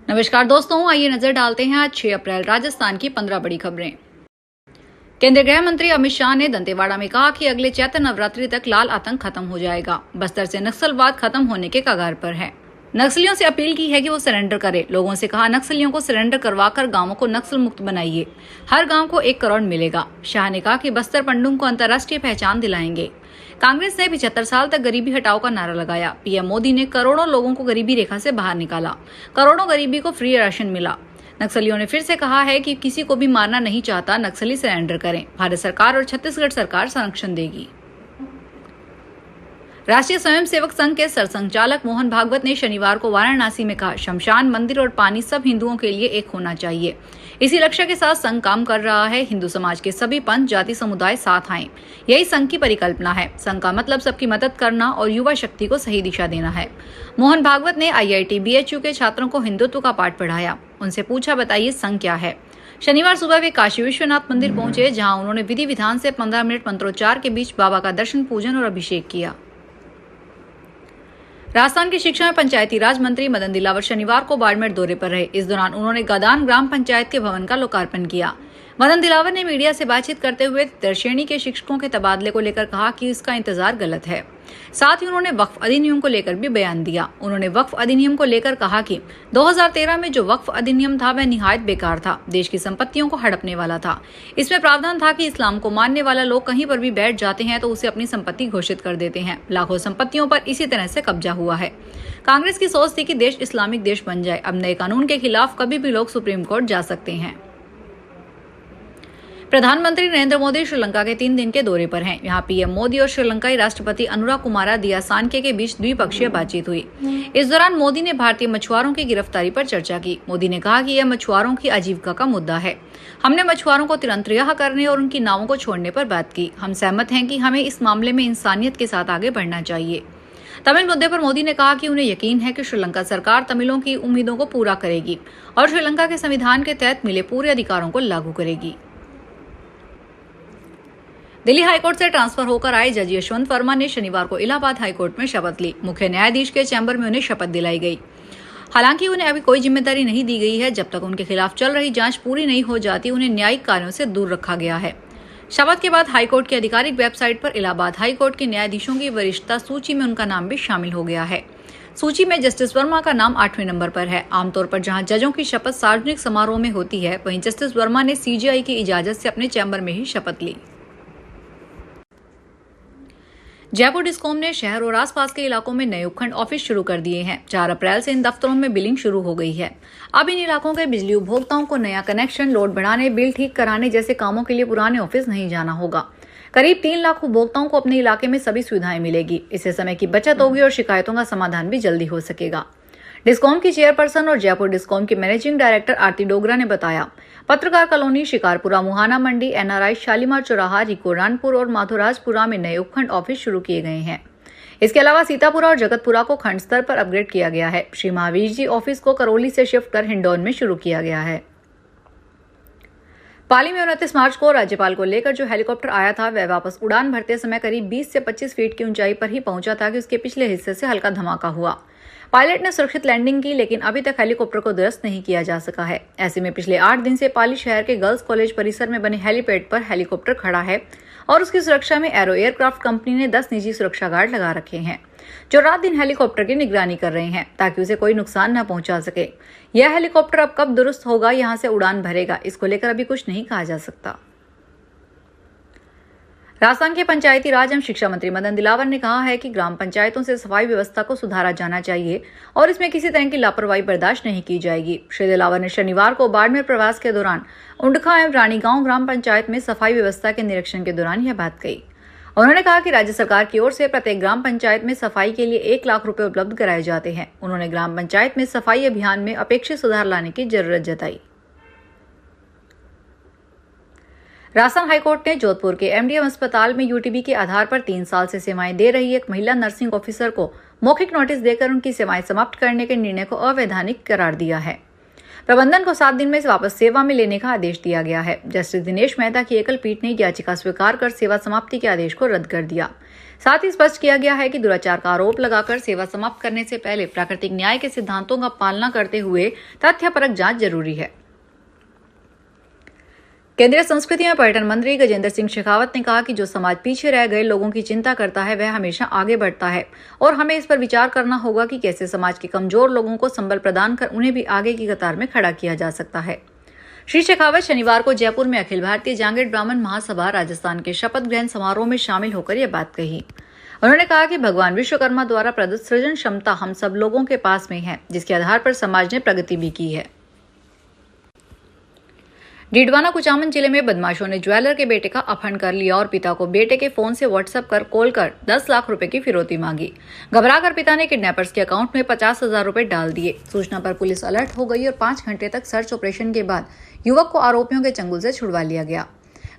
नमस्कार दोस्तों, आइए नजर डालते हैं आज 6 अप्रैल राजस्थान की 15 बड़ी खबरें। केंद्रीय गृह मंत्री अमित शाह ने दंतेवाड़ा में कहा कि अगले चैत्र नवरात्रि तक लाल आतंक खत्म हो जाएगा। बस्तर से नक्सलवाद खत्म होने के कगार पर है। नक्सलियों से अपील की है कि वो सरेंडर करें। लोगों से कहा, नक्सलियों को सरेंडर करवाकर गांवों को नक्सल मुक्त बनाइए। हर गांव को 1 करोड़ मिलेगा। शाह ने कहा कि बस्तर पंडुंग को अंतर्राष्ट्रीय पहचान दिलाएंगे। कांग्रेस ने 75 साल तक गरीबी हटाओ का नारा लगाया। पीएम मोदी ने करोड़ों लोगों को गरीबी रेखा से बाहर निकाला। करोड़ों गरीबी को फ्री राशन मिला। नक्सलियों ने फिर से कहा है कि किसी को भी मारना नहीं चाहता, नक्सली सरेंडर करें। भारत सरकार और छत्तीसगढ़ सरकार संरक्षण देगी। राष्ट्रीय स्वयंसेवक संघ के सरसंघचालक मोहन भागवत ने शनिवार को वाराणसी में कहा, शमशान, मंदिर और पानी सब हिंदुओं के लिए एक होना चाहिए। इसी लक्ष्य के साथ संघ काम कर रहा है। हिंदू समाज के सभी पंथ, जाति, समुदाय साथ आएं, यही संघ की परिकल्पना है। संघ का मतलब सबकी मदद करना और युवा शक्ति को सही दिशा देना है। मोहन भागवत ने IIT BHU के छात्रों को हिंदुत्व का पाठ पढ़ाया। उनसे पूछा, बताइए संघ क्या है। शनिवार सुबह वे काशी विश्वनाथ मंदिर पहुंचे, जहां उन्होंने विधि विधान से 15 मिनट मंत्रोच्चार के बीच बाबा का दर्शन, पूजन और अभिषेक किया। राजस्थान की शिक्षा में पंचायती राज मंत्री मदन दिलावर शनिवार को बाड़मेर दौरे पर रहे। इस दौरान उन्होंने गदान ग्राम पंचायत के भवन का लोकार्पण किया। मदन दिलावर ने मीडिया से बातचीत करते हुए दर्शेणी के शिक्षकों के तबादले को लेकर कहा कि इसका इंतजार गलत है। साथ ही उन्होंने वक्फ अधिनियम को लेकर भी बयान दिया। उन्होंने वक्फ अधिनियम को लेकर कहा कि 2013 में जो वक्फ अधिनियम था वह निहायत बेकार था। देश की संपत्तियों को हड़पने वाला था। इसमें प्रावधान था कि इस्लाम को मानने वाला लोग कहीं पर भी बैठ जाते हैं तो उसे अपनी संपत्ति घोषित कर देते हैं। लाखों संपत्तियों पर इसी तरह से कब्जा हुआ है। कांग्रेस की सोच थी कि देश इस्लामिक देश बन जाए। अब नए कानून के खिलाफ कभी भी लोग सुप्रीम कोर्ट जा सकते हैं। प्रधानमंत्री नरेंद्र मोदी श्रीलंका के 3 दिन के दौरे पर हैं। यहाँ पीएम मोदी और श्रीलंकाई राष्ट्रपति अनुराकुमारा दियासान्के के बीच द्विपक्षीय बातचीत हुई। इस दौरान मोदी ने भारतीय मछुआरों की गिरफ्तारी पर चर्चा की। मोदी ने कहा कि यह मछुआरों की आजीविका का मुद्दा है। हमने मछुआरों को तुरंत रिहा करने और उनकी नावों को छोड़ने पर बात की। हम सहमत हैं कि हमें इस मामले में इंसानियत के साथ आगे बढ़ना चाहिए। तमिल मुद्दे पर मोदी ने कहा कि उन्हें यकीन है कि श्रीलंका सरकार तमिलों की उम्मीदों को पूरा करेगी और श्रीलंका के संविधान के तहत मिले पूरे अधिकारों को लागू करेगी। दिल्ली हाईकोर्ट से ट्रांसफर होकर आए जज यशवंत वर्मा ने शनिवार को इलाहाबाद हाईकोर्ट में शपथ ली। मुख्य न्यायाधीश के चैम्बर में उन्हें शपथ दिलाई गई। हालांकि उन्हें अभी कोई जिम्मेदारी नहीं दी गई है। जब तक उनके खिलाफ चल रही जांच पूरी नहीं हो जाती, उन्हें न्यायिक कार्यों से दूर रखा गया है। शपथ के बाद हाईकोर्ट की आधिकारिक वेबसाइट पर इलाहाबाद हाईकोर्ट के न्यायाधीशों की वरिष्ठता सूची में उनका नाम भी शामिल हो गया है। सूची में जस्टिस वर्मा का नाम 8वें नंबर पर है। आमतौर पर जहां जजों की शपथ सार्वजनिक समारोह में होती है, वहीं जस्टिस वर्मा ने CJI की इजाजत से अपने चैम्बर में ही शपथ ली। जयपुर डिस्कॉम ने शहर और आसपास के इलाकों में नए उपखंड ऑफिस शुरू कर दिए हैं। 4 अप्रैल से इन दफ्तरों में बिलिंग शुरू हो गई है। अब इन इलाकों के बिजली उपभोक्ताओं को नया कनेक्शन, लोड बढ़ाने, बिल ठीक कराने जैसे कामों के लिए पुराने ऑफिस नहीं जाना होगा। करीब 3 लाख उपभोक्ताओं को अपने इलाके में सभी सुविधाएं मिलेगी। इससे समय की बचत होगी और शिकायतों का समाधान भी जल्दी हो सकेगा। डिस्कॉम की चेयरपर्सन और जयपुर डिस्कॉम की मैनेजिंग डायरेक्टर आरती डोगरा ने बताया, पत्रकार कॉलोनी, शिकारपुरा, मुहाना मंडी, NRI, शालीमार चौराहा, रिकोरानपुर और माधोराजपुरा में नए उपखंड ऑफिस शुरू किए गए हैं। इसके अलावा सीतापुरा और जगतपुरा को खंड स्तर पर अपग्रेड किया गया है। श्री महावीर जी ऑफिस को करौली से शिफ्ट कर हिंडौन में शुरू किया गया है। पाली में 29 मार्च को राज्यपाल को लेकर जो हेलीकॉप्टर आया था, वह वापस उड़ान भरते समय करीब 20 से 25 फीट की ऊंचाई पर ही पहुंचा था कि उसके पिछले हिस्से से हल्का धमाका हुआ। पायलट ने सुरक्षित लैंडिंग की, लेकिन अभी तक हेलीकॉप्टर को ध्वस्त नहीं किया जा सका है। ऐसे में पिछले 8 दिन से पाली शहर के गर्ल्स कॉलेज परिसर में बने हेलीपैड पर हेलीकॉप्टर खड़ा है और उसकी सुरक्षा में एरो एयरक्राफ्ट कंपनी ने 10 निजी सुरक्षा गार्ड लगा रखे हैं, जो रात दिन हेलीकॉप्टर की निगरानी कर रहे हैं ताकि उसे कोई नुकसान न पहुंचा सके। यह हेलीकॉप्टर अब कब दुरुस्त होगा, यहां से उड़ान भरेगा, इसको लेकर अभी कुछ नहीं कहा जा सकता। राजस्थान के पंचायती राज एवं शिक्षा मंत्री मदन दिलावर ने कहा है कि ग्राम पंचायतों से सफाई व्यवस्था को सुधारा जाना चाहिए और इसमें किसी तरह की लापरवाही बर्दाश्त नहीं की जाएगी। श्री दिलावर ने शनिवार को बाड़मेर प्रवास के दौरान उंडखा एवं रानीगांव ग्राम पंचायत में सफाई व्यवस्था के निरीक्षण के दौरान यह बात कही। उन्होंने कहा कि राज्य सरकार की ओर से प्रत्येक ग्राम पंचायत में सफाई के लिए 1 लाख रुपए उपलब्ध कराए जाते हैं। उन्होंने ग्राम पंचायत में सफाई अभियान में अपेक्षित सुधार लाने की जरूरत जताई। राजस्थान हाईकोर्ट ने जोधपुर के MDM अस्पताल में UTB के आधार पर 3 साल से सेवाएं दे रही एक महिला नर्सिंग ऑफिसर को मौखिक नोटिस देकर उनकी सेवाएं समाप्त करने के निर्णय को अवैधानिक करार दिया है। प्रबंधन को 7 दिन में वापस सेवा में लेने का आदेश दिया गया है। जस्टिस दिनेश मेहता की एकल पीठ ने याचिका स्वीकार कर सेवा समाप्ति के आदेश को रद्द कर दिया। साथ ही स्पष्ट किया गया है कि दुराचार का आरोप लगाकर सेवा समाप्त करने से पहले प्राकृतिक न्याय के सिद्धांतों का पालना करते हुए तथ्यपरक जांच जरूरी है। केंद्रीय संस्कृति एवं पर्यटन मंत्री गजेंद्र सिंह शेखावत ने कहा कि जो समाज पीछे रह गए लोगों की चिंता करता है वह हमेशा आगे बढ़ता है और हमें इस पर विचार करना होगा कि कैसे समाज के कमजोर लोगों को संबल प्रदान कर उन्हें भी आगे की कतार में खड़ा किया जा सकता है। श्री शेखावत शनिवार को जयपुर में अखिल भारतीय जांगेड़ ब्राह्मण महासभा राजस्थान के शपथ ग्रहण समारोह में शामिल होकर यह बात कही। उन्होंने कहा कि भगवान विश्वकर्मा द्वारा प्रदत्त सृजन क्षमता हम सब लोगों के पास में है, जिसके आधार पर समाज ने प्रगति भी की है। डीडवाना कुचामन जिले में बदमाशों ने ज्वेलर के बेटे का अपहरण कर लिया और पिता को बेटे के फोन से व्हाट्सएप कर कॉल कर 10 लाख रुपए की फिरौती मांगी। घबराकर पिता ने किडनैपर्स के अकाउंट में 50,000 रुपए डाल दिए। सूचना पर पुलिस अलर्ट हो गई और 5 घंटे तक सर्च ऑपरेशन के बाद युवक को आरोपियों के चंगुल से छुड़वा लिया गया।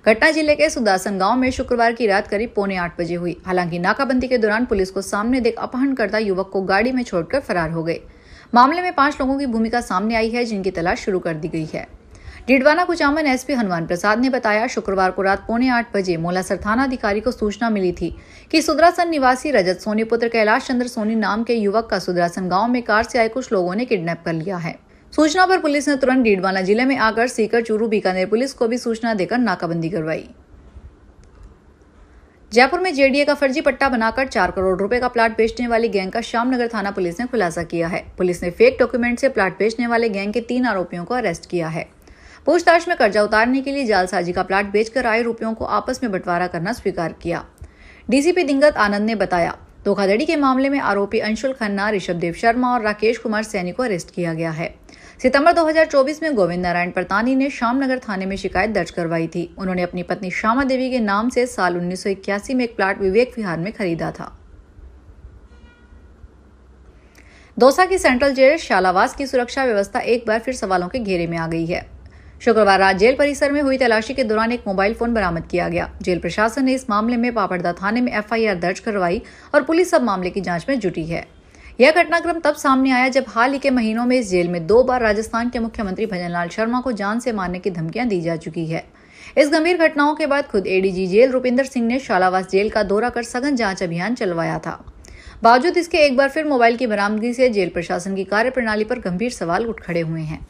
घटना जिले के सुदासन गांव में शुक्रवार की रात करीब 7:45 बजे हुई। हालांकि नाकाबंदी के दौरान पुलिस को सामने देख अपहरणकर्ता युवक को गाड़ी में छोड़कर फरार हो गए। मामले में 5 लोगों की भूमिका सामने आई है, जिनकी तलाश शुरू कर दी गई है। डीडवाना कुचामन एसपी हनुमान प्रसाद ने बताया, शुक्रवार को रात 7:45 बजे मोलासर थाना अधिकारी को सूचना मिली थी कि सुदरासन निवासी रजत सोनी पुत्र कैलाश चंद्र सोनी नाम के युवक का सुदरासन गांव में कार से आए कुछ लोगों ने किडनैप कर लिया है। सूचना पर पुलिस ने तुरंत डीडवाना जिले में आकर सीकर, चूरू, बीकानेर पुलिस को भी सूचना देकर नाकाबंदी करवाई। जयपुर में जेडीए का फर्जी पट्टा बनाकर 4 करोड़ रुपए का प्लाट बेचने वाली गैंग का श्यामनगर थाना पुलिस ने खुलासा किया है। पुलिस ने फेक डॉक्यूमेंट से प्लाट बेचने वाले गैंग के 3 आरोपियों को अरेस्ट किया है। पूछताछ में कर्जा उतारने के लिए जालसाजी का प्लाट बेचकर आए रुपयों को आपस में बंटवारा करना स्वीकार किया। डीसीपी दिंगत आनंद ने बताया, धोखाधड़ी के मामले में आरोपी अंशुल खन्ना, ऋषभदेव शर्मा और राकेश कुमार सैनी को अरेस्ट किया गया है। सितंबर 2024 में गोविंद नारायण परतानी ने श्यामनगर थाने में शिकायत दर्ज करवाई थी। उन्होंने अपनी पत्नी श्यामा देवी के नाम से साल 1981 में एक प्लाट विवेक विहार में खरीदा था। दौसा की सेंट्रल जेल शालावास की सुरक्षा व्यवस्था एक बार फिर सवालों के घेरे में आ गई है। शुक्रवार रात जेल परिसर में हुई तलाशी के दौरान एक मोबाइल फोन बरामद किया गया। जेल प्रशासन ने इस मामले में पापड़दा थाने में एफआईआर दर्ज करवाई और पुलिस अब मामले की जांच में जुटी है। यह घटनाक्रम तब सामने आया जब हाल ही के महीनों में इस जेल में 2 बार राजस्थान के मुख्यमंत्री भजनलाल शर्मा को जान से मारने की धमकियां दी जा चुकी है। इस गंभीर घटनाओं के बाद खुद एडीजी जेल रुपिंदर सिंह ने शालावास जेल का दौरा कर सघन जांच अभियान चलवाया था। बावजूद इसके एक बार फिर मोबाइल की बरामदगी से जेल प्रशासन की कार्यप्रणाली पर गंभीर सवाल उठ खड़े हुए हैं।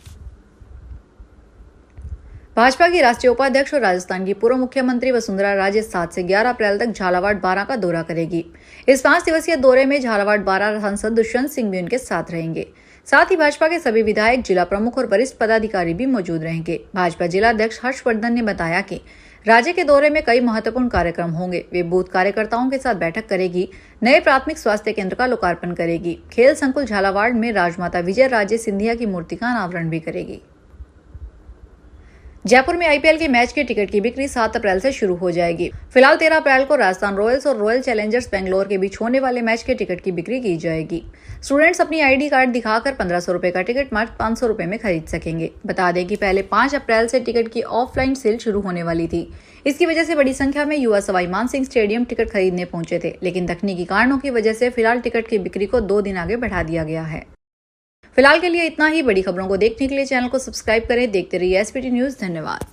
भाजपा की राष्ट्रीय उपाध्यक्ष और राजस्थान की पूर्व मुख्यमंत्री वसुंधरा राजे 7 से 11 अप्रैल तक झालावाड़ बारां का दौरा करेगी। इस 5 दिवसीय दौरे में झालावाड़ बारां सांसद दुष्यंत सिंह भी उनके साथ रहेंगे। साथ ही भाजपा के सभी विधायक, जिला प्रमुख और वरिष्ठ पदाधिकारी भी मौजूद रहेंगे। भाजपा जिला अध्यक्ष हर्षवर्धन ने बताया कि राज्य के दौरे में कई महत्वपूर्ण कार्यक्रम होंगे। वे बूथ कार्यकर्ताओं के साथ बैठक करेगी, नए प्राथमिक स्वास्थ्य केंद्र का लोकार्पण करेगी, खेल संकुल झालावाड़ में राजमाता विजय राजे सिंधिया की मूर्ति का अनावरण भी करेगी। जयपुर में आईपीएल के मैच के टिकट की बिक्री 7 अप्रैल से शुरू हो जाएगी। फिलहाल 13 अप्रैल को राजस्थान रॉयल्स और रॉयल चैलेंजर्स बेंगलोर के बीच होने वाले मैच के टिकट की बिक्री की जाएगी। स्टूडेंट्स अपनी आईडी कार्ड दिखाकर 1500 रुपए का टिकट मात्र 500 रुपए में खरीद सकेंगे। बता दें कि पहले 5 अप्रैल से टिकट की ऑफलाइन सेल शुरू होने वाली थी। इसकी वजह से बड़ी संख्या में युवा सवाई मानसिंह स्टेडियम टिकट खरीदने पहुंचे थे, लेकिन तकनीकी कारणों की वजह से फिलहाल टिकट की बिक्री को 2 दिन आगे बढ़ा दिया गया है। फिलहाल के लिए इतना ही। बड़ी खबरों को देखने के लिए चैनल को सब्सक्राइब करें। देखते रहिए एसपीटी न्यूज। धन्यवाद।